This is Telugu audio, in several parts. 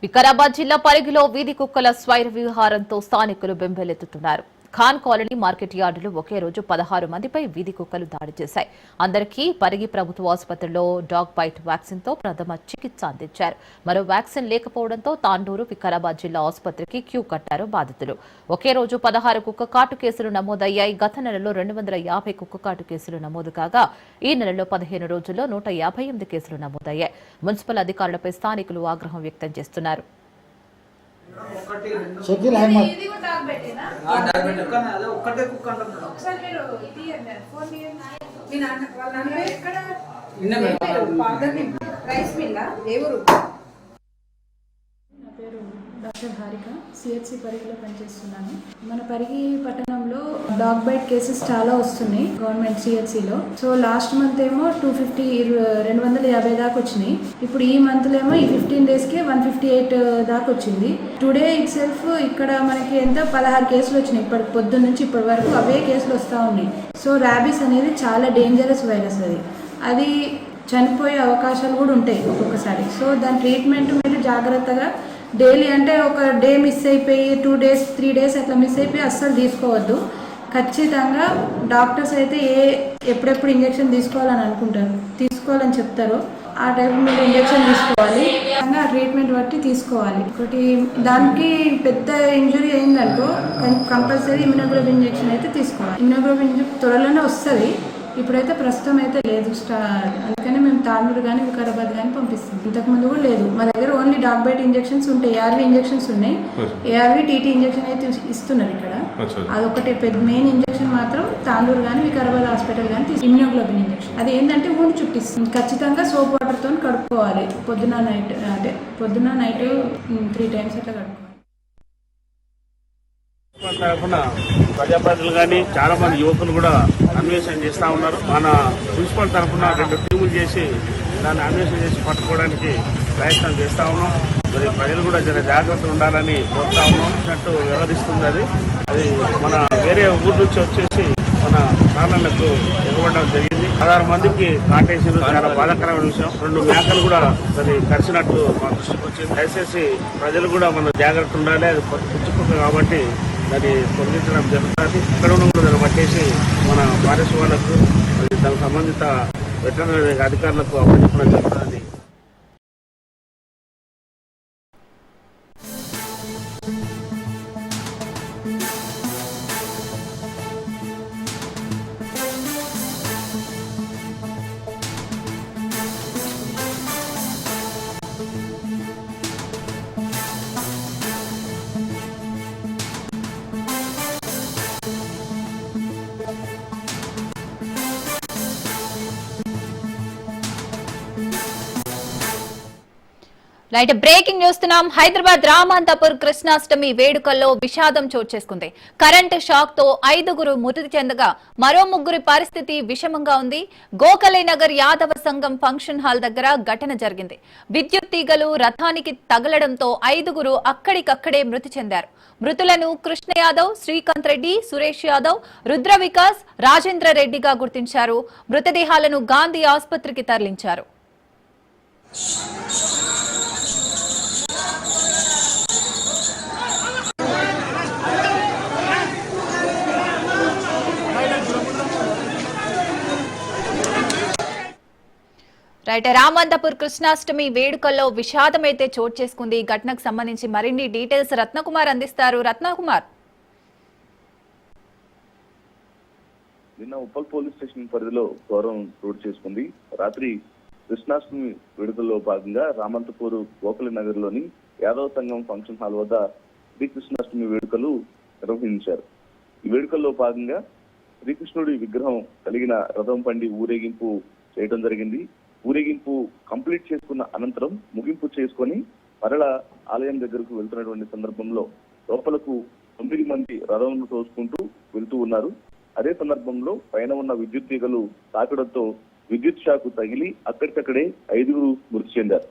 వికారాబాద్ జిల్లా పరిగిలో వీధి కుక్కల స్వైర విహారంతో స్థానికులు బెంబేలెత్తుతున్నారు. ఖాన్ కాలనీ మార్కెట్ యార్డులో ఒకే రోజు 16 మందిపై వీధి కుక్కలు దాడి చేశాయి. అందరికీ పరిగి ప్రభుత్వ ఆసుపత్రిలో డాగ్ బైట్ వ్యాక్సిన్ తో ప్రథమ చికిత్స అందించారు. మరో వ్యాక్సిన్ లేకపోవడంతో తాండూరు వికారాబాద్ జిల్లా ఆసుపత్రికి క్యూ కట్టారు బాధితులు. ఒకే రోజు 16 కుక్క కాటు కేసులు నమోదయ్యాయి. గత నెలలో 250 కుక్క కాటు కేసులు నమోదు కాగా ఈ నెలలో 15 రోజుల్లో 158 కేసులు నమోదయ్యాయి. మున్సిపల్ అధికారులపై స్థానికులు ఆగ్రహం వ్యక్తం చేస్తున్నారు. డాక్టర్ హారిక సిహెచ్సి పరిగిలో పనిచేస్తున్నాను. మన పరిగి పట్టణంలో డాగ్ బైట్ కేసెస్ చాలా వస్తున్నాయి గవర్నమెంట్ సిహెచ్సిలో. సో లాస్ట్ మంత్ ఏమో 250 దాకా వచ్చినాయి. ఇప్పుడు ఈ మంత్ ఏమో ఈ 15 డేస్కే 158 దాకా వచ్చింది. టుడే ఇట్ సెల్ఫ్ ఇక్కడ మనకి ఎంత 16 కేసులు వచ్చినాయి. ఇప్పటి పొద్దున్న నుంచి ఇప్పటి వరకు అవే కేసులు వస్తూ ఉన్నాయి. సో ర్యాబీస్ అనేది చాలా డేంజరస్ వైరస్. అది చనిపోయే అవకాశాలు కూడా ఉంటాయి ఒక్కొక్కసారి. సో దాని ట్రీట్మెంట్ మీరు జాగ్రత్తగా డైలీ అంటే ఒక డే మిస్ అయిపోయి 2 డేస్ 3 డేస్ అట్లా మిస్ అయిపోయి అస్సలు తీసుకోవద్దు. ఖచ్చితంగా డాక్టర్స్ అయితే ఎప్పుడెప్పుడు ఇంజెక్షన్ తీసుకోవాలని చెప్తారో ఆ టైప్ మీరు ఇంజెక్షన్ తీసుకోవాలి. ఆ ట్రీట్మెంట్ బట్టి తీసుకోవాలి. ఒకటి దానికి పెద్ద ఇంజురీ అయిందనుకో కంపల్సరీ ఇమ్యునోగ్లోబిన్ ఇంజెక్షన్ అయితే తీసుకోవాలి. ఇమ్యునోగ్లోబిన్ ఇంజెక్షన్ త్వరలోనే వస్తుంది. ఇప్పుడైతే ప్రస్తుతం అయితే లేదు. అందుకని మేము తాండూరు కానీ వికారాబాద్ కానీ పంపిస్తాం. ఇంతకుముందు కూడా లేదు. మా దగ్గర ఓన్లీ డాగ్ బైట్ ఇంజెక్షన్స్ ఉంటాయి. ఏఆర్వి ఇంజెక్షన్స్ ఉన్నాయి. ఏఆర్వి టీటీ ఇంజెక్షన్ అయితే ఇస్తున్నారు ఇక్కడ. అదొకటి పెద్ద మెయిన్ ఇంజెక్షన్ మాత్రం తాండూరు కానీ వికారాబాద్ హాస్పిటల్ కానీ ఇమ్యునోగ్లోబిన్ ఇంజెక్షన్. అది ఏంటంటే ఊండి చుట్టిస్తుంది. ఖచ్చితంగా సోప్ వాటర్తో కడుక్కోవాలి. పొద్దున నైట్ 3 టైమ్స్ అట్లా కడుక్కోవాలి. తరఫున ప్రజాప్రతినిధులు కానీ చాలా మంది యువకులు కూడా అన్వేషణ చేస్తూ ఉన్నారు. మన మున్సిపల్ తరఫున 2 టీములు చేసి దాన్ని అన్వేషణ చేసి పట్టుకోవడానికి ప్రయత్నం చేస్తూ ఉన్నాం. మరి ప్రజలు కూడా జర జాగ్రత్తలు ఉండాలని కోరుతా ఉన్నాం. అన్నట్టు వ్యవహరిస్తుంది. అది మన వేరే ఊరు నుంచి వచ్చేసి మన ప్రాణాలకు ఎగబడడం జరిగింది. 16 మందికి కాటేసిన చాలా బాధాకరమైన విషయం. 2 మేకలు కూడా అది కరిచినట్టు మా దృష్టికి వచ్చింది. దయచేసి ప్రజలు కూడా మనం జాగ్రత్త ఉండాలి. అది పుచ్చుకుంటుంది కాబట్టి దాన్ని తొలగించడం జరుగుతుంది. ఇక్కడ ఉన్న కూడా దాన్ని పట్టేసి మన ఫారెస్ట్ వాళ్ళకు దానికి సంబంధిత వెటర్నరీ అధికారులకు అప్పచెప్పడం జరుగుతుంది. రైట్, బ్రేకింగ్ చూస్తున్నాం. హైదరాబాద్ రామంతపూర్ కృష్ణాష్టమి వేడుకల్లో విషాదం చోటు చేసుకుంది. కరెంటు షాక్ తో 5గురు మృతి చెందగా మరో 3 పరిస్థితి విషమంగా ఉంది. గోఖలేనగర్ యాదవ సంఘం ఫంక్షన్ హాల్ దగ్గర ఘటన జరిగింది. విద్యుత్ తీగలు రథానికి తగలడంతో 5గురు అక్కడికక్కడే మృతి చెందారు. మృతులను కృష్ణ యాదవ్, శ్రీకాంత్ రెడ్డి, సురేష్ యాదవ్, రుద్ర వికాస్, రాజేంద్ర రెడ్డిగా గుర్తించారు. మృతదేహాలను గాంధీ ఆసుపత్రికి తరలించారు. రైట్, రామంతపూర్ కృష్ణాష్టమి వేడుకల్లో విషాదం అయితే చోటు చేసుకుంది. ఈ ఘటనకు సంబంధించి మరిన్ని డీటెయిల్స్ రత్నకుమార్ అందిస్తారు. రత్నకుమార్, నిన్న ఉప్పల్ పోలీస్ స్టేషన్ పరిధిలో గౌరవం చోటు చేసుకుంది. రాత్రి కృష్ణాష్టమి వేడుకల్లో భాగంగా రామంతపూర్ గోఖలేనగర్ లోని యాదవ సంఘం ఫంక్షన్ హాల్ వద్ద శ్రీకృష్ణాష్టమి వేడుకలు నిర్వహించారు. ఈ వేడుకల్లో భాగంగా శ్రీకృష్ణుడి విగ్రహం కలిగిన రథం పండి ఊరేగింపు చేయడం జరిగింది. ఊరేగింపు కంప్లీట్ చేసుకున్న అనంతరం ముగింపు చేసుకొని మరల ఆలయం దగ్గరకు వెళ్తున్నటువంటి సందర్భంలో లోపలకు 9 మంది రథంను తోసుకుంటూ వెళ్తూ ఉన్నారు. అదే సందర్భంలో పైన ఉన్న విద్యుత్ తీగలు తాకడంతో విద్యుత్ షాకు తగిలి అక్కడికక్కడే 5గురు మృతి చెందారు.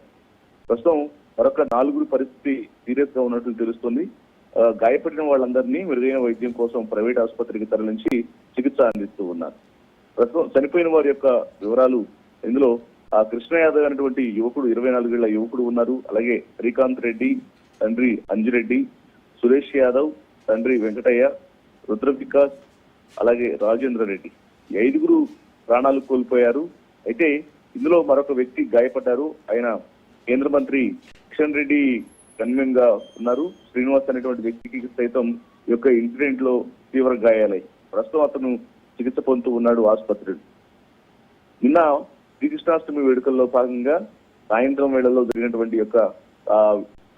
ప్రస్తుతం మరొక 4గురు పరిస్థితి సీరియస్ గా ఉన్నట్లు తెలుస్తోంది. గాయపడిన వాళ్ళందరినీ మెరుగైన వైద్యం కోసం ప్రైవేట్ ఆసుపత్రికి తరలించి చికిత్స అందిస్తూ ఉన్నారు. ప్రస్తుతం చనిపోయిన వారి యొక్క వివరాలు ఇందులో కృష్ణ యాదవ్ అనేటువంటి యువకుడు 24 ఏళ్ల యువకుడు ఉన్నారు. అలాగే శ్రీకాంత్ రెడ్డి తండ్రి అంజిరెడ్డి, సురేష్ యాదవ్ తండ్రి వెంకటయ్య, రుద్ర వికాస్, అలాగే రాజేంద్ర రెడ్డి, ఈ 5గురు ప్రాణాలు కోల్పోయారు. అయితే ఇందులో మరొక వ్యక్తి గాయపడ్డారు. ఆయన కేంద్ర మంత్రి కిషన్ రెడ్డి కన్వీన్ గా ఉన్నారు. శ్రీనివాస్ అనేటువంటి వ్యక్తికి సైతం ఈ యొక్క ఇన్సిడెంట్ లో తీవ్ర గాయాలై ప్రస్తుతం అతను చికిత్స పొందుతూ ఉన్నాడు ఆసుపత్రిలో. నిన్న శ్రీకృష్ణాష్టమి వేడుకల్లో భాగంగా సాయంత్రం వేళల్లో జరిగినటువంటి యొక్క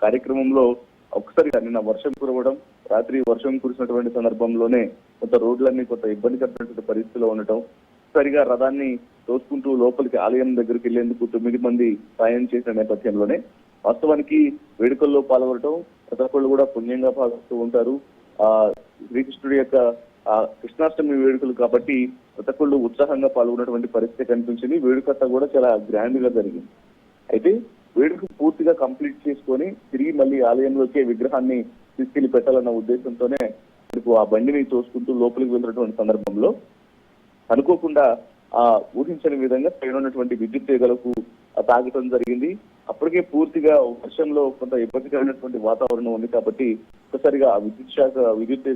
కార్యక్రమంలో ఒక్కసారిగా నిన్న వర్షం కురవడం, రాత్రి వర్షం కురిసినటువంటి సందర్భంలోనే కొంత రోడ్లన్నీ కొంత ఇబ్బందికరమైనటువంటి పరిస్థితిలో ఉండటం, ఒక్కసారిగా రథాన్ని తోసుకుంటూ లోపలికి ఆలయం దగ్గరికి వెళ్లేందుకు 9 మంది సాయం చేసిన నేపథ్యంలోనే వాస్తవానికి వేడుకల్లో పాల్గొనడం ప్రతి ఒక్కళ్ళు కూడా పుణ్యంగా భావిస్తూ ఉంటారు. శ్రీకృష్ణుడి యొక్క కృష్ణాష్టమి వేడుకలు కాబట్టి ప్రతి ఒక్కళ్ళు ఉత్సాహంగా పాల్గొన్నటువంటి పరిస్థితి కనిపించింది. వేడుకంతా కూడా చాలా గ్రాండ్ గా జరిగింది. అయితే వేడుక పూర్తిగా కంప్లీట్ చేసుకొని తిరిగి మళ్ళీ ఆలయంలోకే విగ్రహాన్ని తీసుకెళ్లి పెట్టాలన్న ఉద్దేశంతోనే ఆ బండిని తోసుకుంటూ లోపలికి వెళ్తున్నటువంటి సందర్భంలో అనుకోకుండా ఊహించని విధంగా పైన ఉన్నటువంటి విద్యుత్ తీగలకు తాగటం జరిగింది. అప్పటికే పూర్తిగా వర్షంలో కొంత ఇబ్బందికరమైనటువంటి వాతావరణం ఉంది కాబట్టి ఒక్కసారిగా ఆ విద్యుత్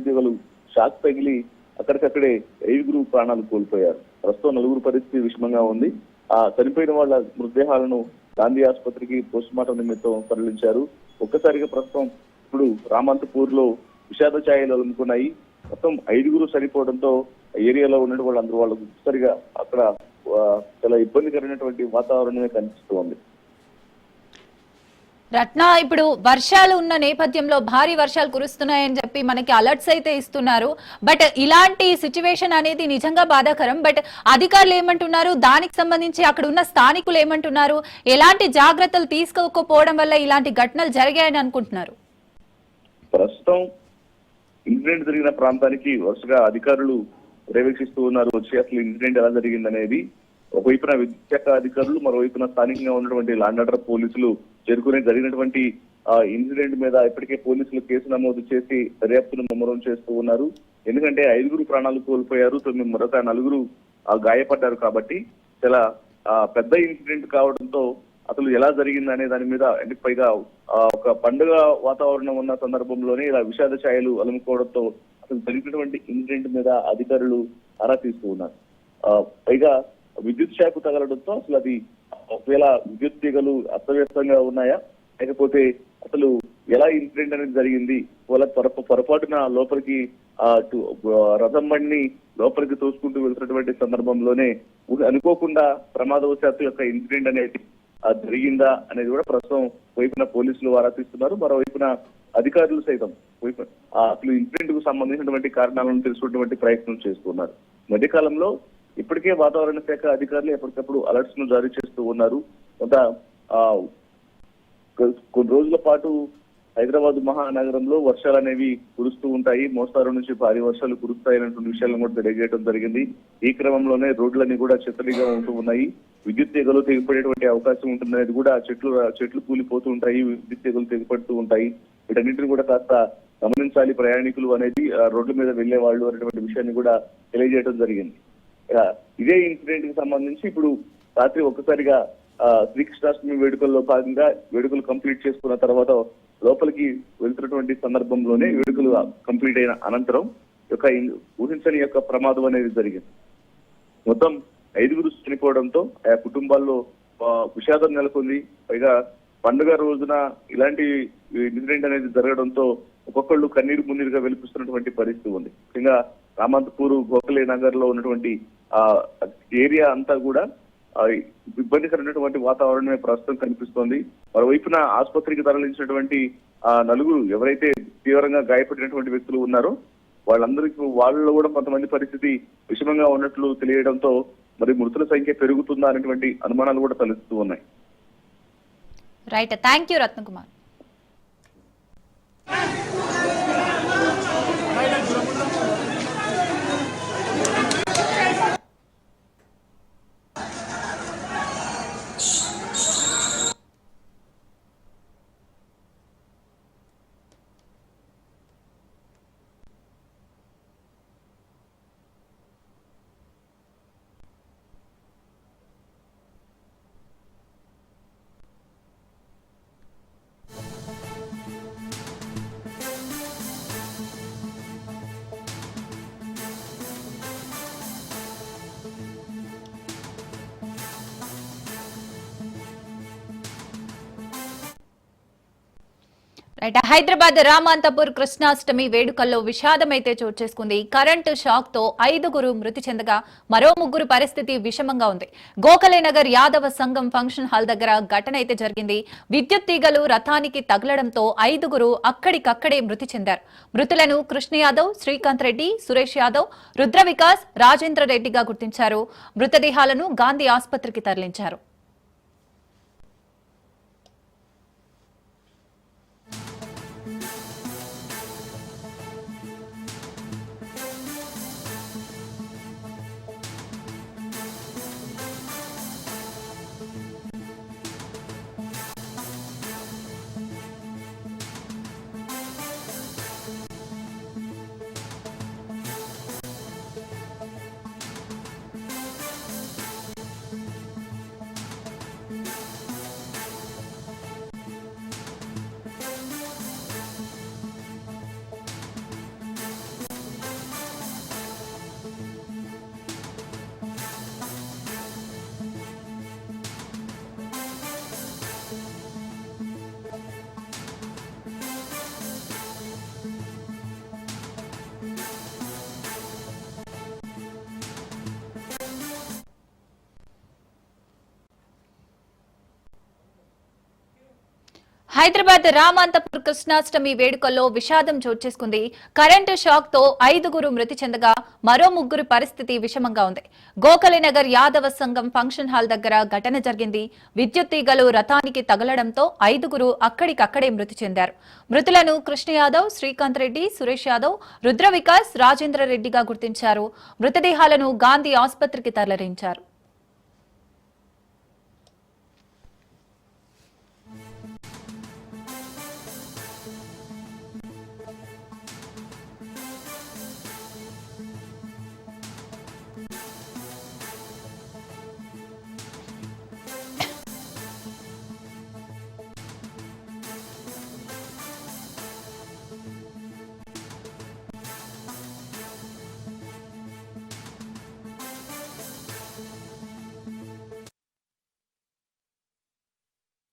తీగలు షాక్ తగిలి అక్కడికక్కడే 5గురు ప్రాణాలు కోల్పోయారు. ప్రస్తుతం 4గురు పరిస్థితి విషమంగా ఉంది. చనిపోయిన వాళ్ళ మృతదేహాలను గాంధీ ఆసుపత్రికి పోస్ట్ మార్టం నిమిత్తం తరలించారు. ఒక్కసారిగా ప్రస్తుతం ఇప్పుడు రామంతపూర్ లో విషాద ఛాయలు అలుముకున్నాయి. మొత్తం 5గురు చనిపోవడంతో ఏరియాలో ఉన్న వాళ్ళందరూ వాళ్ళకు ఒక్కసారిగా అక్కడ చాలా ఇబ్బందికరమైనటువంటి వాతావరణమే కనిపిస్తోంది. రత్న, ఇప్పుడు వర్షాలు ఉన్న నేపథ్యంలో భారీ వర్షాలు కురుస్తున్నాయని చెప్పి మనకి అలర్ట్స్ అయితే ఇస్తున్నారు. బట్ ఇలాంటి సిచ్యువేషన్ అనేది నిజంగా బాధాకరం. బట్ అధికారులు ఏమంటున్నారు, దానికి సంబంధించి అక్కడ ఉన్న స్థానికులు ఏమంటున్నారు, ఎలాంటి జాగ్రత్తలు తీసుకోకపోవడం వల్ల ఇలాంటి ఘటనలు జరిగాయని అనుకుంటున్నారు? ప్రస్తుతం ఇన్సిడెంట్ జరిగిన ప్రాంతానికి వరుసగా అధికారులు పర్యవేక్షిస్తూ ఉన్నారు. వచ్చి అసలు ఇన్సిడెంట్ ఎలా జరిగిందనేది ఒకవైపున విద్యుత్ శాఖ అధికారులు, మరోవైపున స్థానికంగా ఉన్నటువంటి ల్యాండ్ ఆర్డర్ పోలీసులు చేరుకుని జరిగినటువంటి ఇన్సిడెంట్ మీద ఇప్పటికే పోలీసులు కేసు నమోదు చేసి దర్యాప్తును ముమ్మరం చేస్తూ ఉన్నారు. ఎందుకంటే 5గురు ప్రాణాలు కోల్పోయారు, మరొక 4గురు గాయపడ్డారు కాబట్టి చాలా పెద్ద ఇన్సిడెంట్ కావడంతో అసలు ఎలా జరిగింది అనే దాని మీద పైగా ఒక పండుగ వాతావరణం ఉన్న సందర్భంలోనే ఇలా విషాద ఛాయలు అలుముకోవడంతో అసలు జరిగినటువంటి ఇన్సిడెంట్ మీద అధికారులు ఆరా తీస్తూ ఉన్నారు. పైగా విద్యుత్ శాఖ తగలడంతో అసలు అది ఒకవేళ విద్యుత్ తీగలు అస్తవ్యస్తంగా ఉన్నాయా, లేకపోతే అసలు ఎలా ఇన్సిడెంట్ అనేది జరిగింది, వాళ్ళ పొరపాటున లోపలికి రథం బండిని లోపలికి తోసుకుంటూ వెళ్తున్నటువంటి సందర్భంలోనే అనుకోకుండా ప్రమాదవశాత్తు యొక్క ఇన్సిడెంట్ అనేది జరిగిందా అనేది కూడా ప్రస్తుతం వైపున పోలీసులు ఆరా తీస్తున్నారు. మరోవైపున అధికారులు సైతం అసలు ఇన్సిడెంట్ కు సంబంధించినటువంటి కారణాలను తెలుసుకున్నటువంటి ప్రయత్నం చేస్తున్నారు. మధ్యకాలంలో ఇప్పటికే వాతావరణ శాఖ అధికారులు ఎప్పటికప్పుడు అలర్ట్స్ ను జారీ చేస్తూ ఉన్నారు. కొంత కొన్ని రోజుల పాటు హైదరాబాద్ మహానగరంలో వర్షాలు అనేవి కురుస్తూ ఉంటాయి, మోస్తారు నుంచి భారీ వర్షాలు కురుస్తాయనేటువంటి విషయాలను కూడా తెలియజేయడం జరిగింది. ఈ క్రమంలోనే రోడ్లన్నీ కూడా చెత్తడిగా ఉంటూ ఉన్నాయి. విద్యుత్ తీగలు తెగిపడేటువంటి అవకాశం ఉంటుందనేది కూడా చెట్లు కూలిపోతూ ఉంటాయి, విద్యుత్ తీగలు తెగిపడుతూ ఉంటాయి. వీటన్నింటిని కూడా కాస్త గమనించాలి ప్రయాణికులు అనేది, రోడ్ల మీద వెళ్లే వాళ్ళు అనేటువంటి విషయాన్ని కూడా తెలియజేయడం జరిగింది. ఇదే ఇన్సిడెంట్ కి సంబంధించి ఇప్పుడు రాత్రి ఒక్కసారిగా శ్రీకృష్ణాష్టమి వేడుకల్లో భాగంగా వేడుకలు కంప్లీట్ చేసుకున్న తర్వాత లోపలికి వెళ్తున్నటువంటి సందర్భంలోనే వేడుకలు కంప్లీట్ అయిన అనంతరం యొక్క ఊహించని యొక్క ప్రమాదం అనేది జరిగింది. మొత్తం 5గురు చనిపోవడంతో ఆయా కుటుంబాల్లో విషాదం నెలకొంది. పైగా పండుగ రోజున ఇలాంటి ఇన్సిడెంట్ అనేది జరగడంతో ఒక్కొక్కళ్ళు కన్నీరు మున్నీరుగా వెలిపిస్తున్నటువంటి పరిస్థితి ఉంది. ముఖ్యంగా రామంతపూర్ గోఖలే నగర్ లో ఉన్నటువంటి ఏరియా అంతా కూడా ఇబ్బందికరమైనటువంటి వాతావరణమే ప్రస్తుతం కనిపిస్తోంది. మరోవైపున ఆసుపత్రికి తరలించినటువంటి 4గురు ఎవరైతే తీవ్రంగా గాయపడినటువంటి వ్యక్తులు ఉన్నారో వాళ్ళలో కూడా కొంతమంది పరిస్థితి విషమంగా ఉన్నట్లు తెలియడంతో మరి మృతుల సంఖ్య పెరుగుతుందా అనేటువంటి అనుమానాలు కూడా తలెత్తుతూ ఉన్నాయి. Right, thank you Ratnakumar. Hyderabad Ramanthapur Krishnashtami వేడుకల్లో విషాదమైతే చోటు చేసుకుంది. కరెంటు షాక్ తో 5గురు మృతి చెందగా మరో 3 పరిస్థితి విషమంగా ఉంది. గోఖలేనగర్ యాదవ సంఘం ఫంక్షన్ హాల్ దగ్గర ఘటన అయితే జరిగింది. విద్యుత్ తీగలు రథానికి తగలడంతో 5గురు అక్కడికక్కడే మృతి చెందారు. మృతులను కృష్ణ యాదవ్, శ్రీకాంత్ రెడ్డి, సురేష్ యాదవ్, రుద్ర వికాస్, రాజేంద్ర రెడ్డిగా గుర్తించారు. మృతదేహాలను గాంధీ ఆసుపత్రికి తరలించారు. హైదరాబాద్ రామాంతపూర్ కృష్ణాష్టమి వేడుకల్లో విషాదం చోటు చేసుకుంది. కరెంటు షాక్ తో 5గురు మృతి చెందగా మరో 3 పరిస్థితి విషమంగా ఉంది. గోఖలేనగర్ యాదవ సంఘం ఫంక్షన్ హాల్ దగ్గర ఘటన జరిగింది. విద్యుత్ తీగలు రథానికి తగలడంతో 5గురు అక్కడికక్కడే మృతి చెందారు. మృతులను కృష్ణ యాదవ్, శ్రీకాంత్ రెడ్డి, సురేష్ యాదవ్, రుద్ర వికాస్, రాజేంద్ర రెడ్డిగా గుర్తించారు. మృతదేహాలను గాంధీ ఆసుపత్రికి తరలించారు.